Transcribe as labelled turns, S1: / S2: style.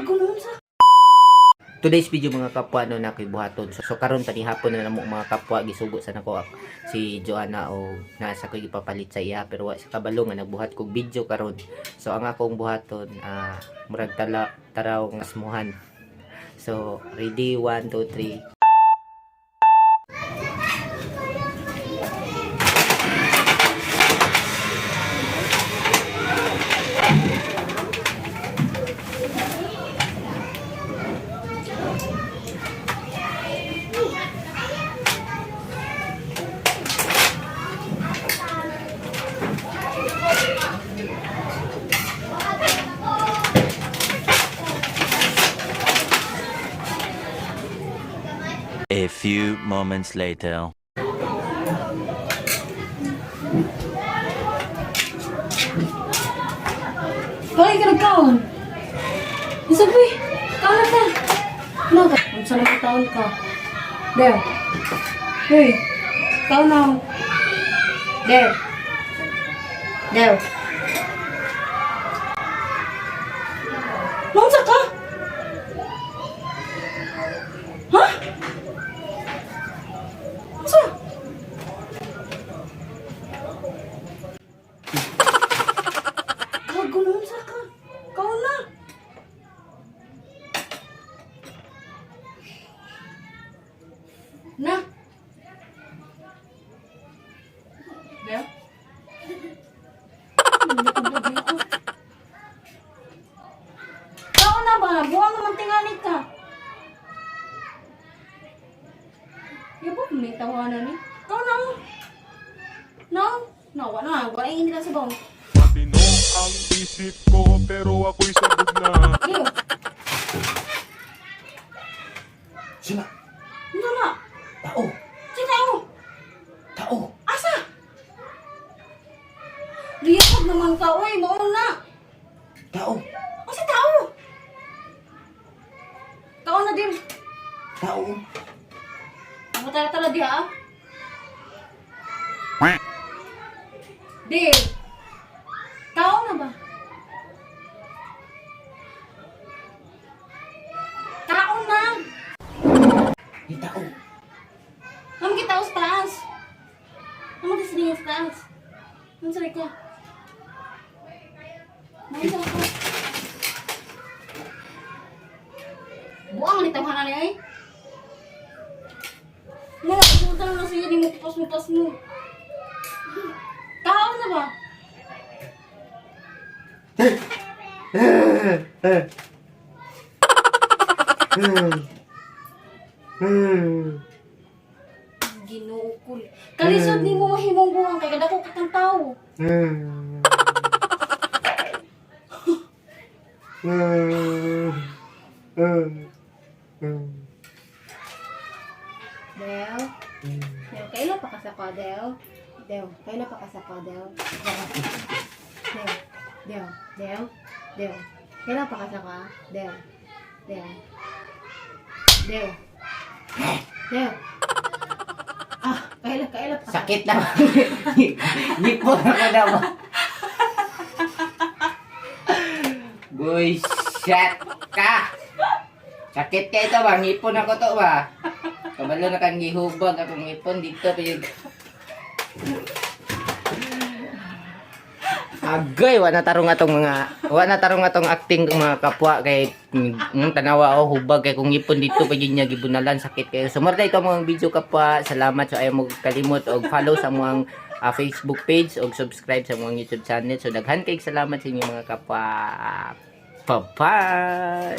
S1: Kagunon sa.
S2: Today's video mga kapwa no nakibuhaton. So karon panihapon na namo mga kapwa gisugo sa nako si Joanna o nasa ko ipapalit sa iya pero wa sa kabalo nga nagbuhat kog video karon. So ang akong buhaton murag taraw nga smuhan. So ready 1 2 3.
S3: A few moments later.
S1: Kaya ka nagkaon. Isabi, kaon ka. Ano ka? Kung saan nagkataon ka? There. Hey, kaon na. There. There. Nonsa ka? Ha? Nonsa? Kagunon sa ka. Kaon na. Na. There. Kaon na ba? Buwang naman tingalit ka. Yapo, may tawanan ni. Kaon na. No? No, wala. Wala yung hindi na sa bawang.
S4: Matino ang isip ko pero ako'y sabog na.
S1: Iyo.
S2: Sina
S1: Ano na?
S2: tao
S1: Si tao.
S2: tao
S1: Asa? Liyapag naman ka. Uy, mauna na.
S2: tao
S1: Asa tao? Tao na din.
S2: tao
S1: Ang tala-tala di ha? Di. Tao na ba? Tao na.
S2: di tao
S1: Ano kita sa taas? Ano kita sa sa taas? Ano sa ka? Ano sa ka? Buang ang itawanan niya eh. Mula, pumunta na siya, di mo kupas mo. Tao na ba? Ginuukol. Kalisod ni mo mahimong buwang kay kada ko katang tao. Del? Del, kailan pa ka sa Del? Del, kailan pa ka sa Del? Del, kailan pa ka sa Del? Del. Ah, kailan pa ka?
S2: sakit na nipo na ka daw boy shit ka sakit ka ito ba ngipon ako to ba kabalo na kang gihubag akong ngipon dito pero agay wa na tarong atong acting ng mga kapwa kay tanawa ako hubag kay kung ngipon dito pa niya gibunalan sakit kayo sumarta ito mga video kapwa salamat so ayaw mo kalimot og follow sa mga Facebook page og subscribe sa mga YouTube channel so daghan kay salamat sa inyo mga kapwa bye bye.